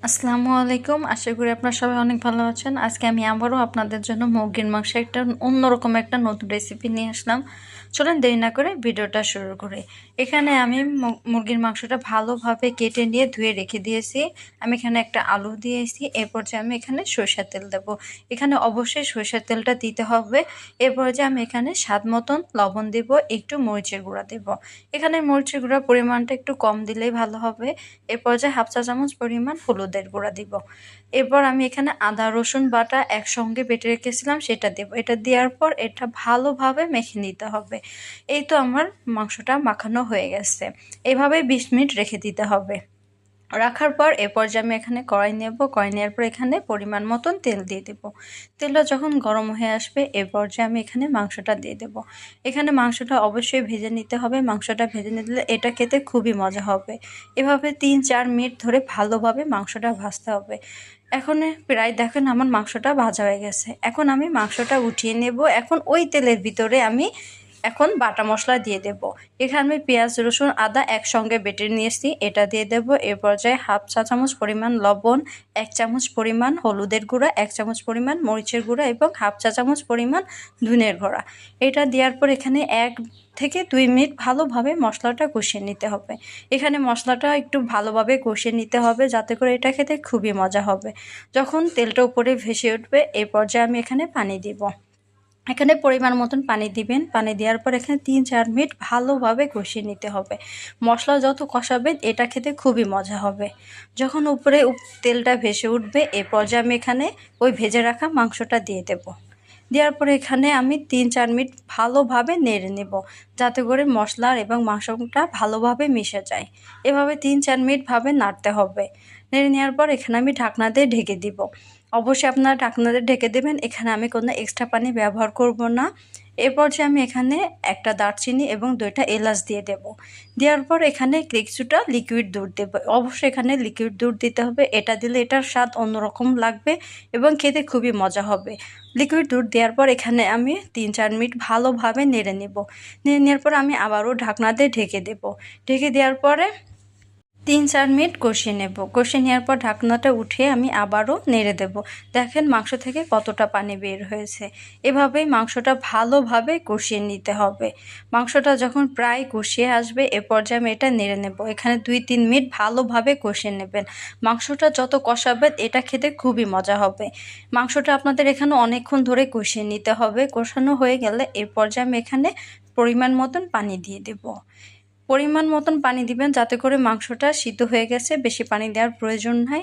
আসসালামু আলাইকুম। আশা করি আপনারা সবাই অনেক ভালো আছেন। আজকে আমি আবারও আপনাদের জন্য মুরগির মাংসের একটা অন্যরকম একটা নতুন রেসিপি নিয়ে আসলাম। চলুন দেরি না করে ভিডিওটা শুরু করি। এখানে আমি মুরগির মাংসটা ভালোভাবে কেটে নিয়ে ধুয়ে রেখে দিয়েছি। আমি এখানে একটা আলু দিয়েছি। এরপর যে আমি এখানে সরিষার তেল দেবো। এখানে অবশ্যই সরিষার তেলটা দিতে হবে। এরপর যে আমি এখানে স্বাদ মতন লবণ দেব, একটু মরিচের গুঁড়া দেব। এখানে মরিচের গুঁড়ার পরিমাণটা একটু কম দিলেই ভালো হবে। এরপর যে হাফ চা চামচ পরিমাণ হলুদের গুঁড়া দিব। এরপর আমি এখানে আদা রসুন বাটা একসঙ্গে বেটে রেখেছিলাম সেটা দেব। এটা দেওয়ার পর এটা ভালোভাবে মেখে নিতে হবে। এই তো আমার মাংসটা মাখানো হয়ে গেছে। এভাবে 20 মিনিট রেখে দিতে হবে। রাখার পর এরপর যে আমি এখানে কড়াই নেব, কড়াই নেওয়ার পর এখানে পরিমাণ মতন তেল দিয়ে দেব। তেলটা যখন গরম হয়ে আসবে এরপর যে আমি এখানে মাংসটা দিয়ে দেব। এখানে মাংসটা অবশ্যই ভেজে নিতে হবে। মাংসটা ভেজে নিলে এটা খেতে খুবই মজা হবে। এভাবে 3-4 মিনিট ধরে ভালোভাবে মাংসটা ভাজতে হবে। এখন প্রায় দেখেন আমার মাংসটা ভাজা হয়ে গেছে। এখন আমি মাংসটা উঠিয়ে নেব। এখন ওই তেলের ভিতরে আমি এখন বাটা মশলা দিয়ে দেব। এখানে আমি পেঁয়াজ রসুন আদা একসঙ্গে বেটে নিয়েছি, এটা দিয়ে দেব। এর পর্যায়ে হাফ চা চামচ পরিমাণ লবণ, 1 চামচ পরিমাণ হলুদের গুঁড়া, 1 চামচ পরিমাণ মরিচের গুঁড়া এবং হাফ চা চামচ পরিমাণ ধনের গুঁড়া। এটা দেওয়ার পর এখানে 1 থেকে 2 মিনিট ভালোভাবে মশলাটা কষিয়ে নিতে হবে। এখানে মশলাটা একটু ভালোভাবে কষিয়ে নিতে হবে যাতে করে এটা খেতে খুবই মজা হবে। যখন তেলটা উপরে ভেসে উঠবে এই পর্যায়ে আমি এখানে পানি দিব। এখানে পরিমাণ মতন পানি দিবেন। পানি দেওয়ার পর এখানে 3-4 মিনিট ভালোভাবে কষিয়ে নিতে হবে। মশলা যত কষাবেন এটা খেতে খুবই মজা হবে। যখন উপরে তেলটা ভেসে উঠবে এ পর্যায়ে আমি এখানে ওই ভেজে রাখা মাংসটা দিয়ে দেব। দেওয়ার পরে এখানে আমি 3-4 মিনিট ভালোভাবে নেড়ে নেব যাতে করে মশলা এবং মাংসটা ভালোভাবে মিশে যায়। এভাবে 3-4 মিনিট ভাবে নাড়তে হবে। নেড়ে নেওয়ার পর এখানে আমি ঢাকনা দিয়ে ঢেকে দিব। অবশ্যই আপনারা ঢাকনা দিয়ে ঢেকে দেবেন। এখানে আমি কোনো এক্সট্রা পানি ব্যবহার করব না। এরপর যে আমি এখানে একটা দারচিনি এবং 2টা এলাচ দিয়ে দেব। দেওয়ার পর এখানে কিছুটা লিকুইড দুধ দেব। অবশ্যই এখানে লিকুইড দুধ দিতে হবে। এটা দিলে এটার স্বাদ অন্যরকম লাগবে এবং খেতে খুবই মজা হবে। লিকুইড দুধ দেওয়ার পর এখানে আমি 3-4 মিনিট ভালোভাবে নেড়ে নেব। নেড়ে নেওয়ার পর আমি আবারও ঢাকনা দিয়ে ঢেকে দেব। ঢেকে দেওয়ার পরে 3-4 মিনিট কষিয়ে নেব। কষিয়ে নেওয়ার পর ঢাকনাটা উঠিয়ে আমি আবারও নেড়ে দেব। দেখেন মাংস থেকে কতটা পানি বের হয়েছে। এভাবেই মাংসটা ভালোভাবে কষিয়ে নিতে হবে। মাংসটা যখন প্রায় কষিয়ে আসবে এ পর্যায়ে আমি এটা নেড়ে নেব। এখানে 2-3 মিনিট ভালোভাবে কষিয়ে নেবেন। মাংসটা যত কষাবেন এটা খেতে খুবই মজা হবে। মাংসটা আপনাদের এখানে অনেকক্ষণ ধরে কষিয়ে নিতে হবে। কষানো হয়ে গেলে এ পর্যায়ে আমি এখানে পরিমাণ মতন পানি দিয়ে দেব। পরিমাণ মতন পানি দিবেন যাতে করে মাংসটা সিদ্ধ হয়ে গেছে, বেশি পানি দেওয়ার প্রয়োজন নাই।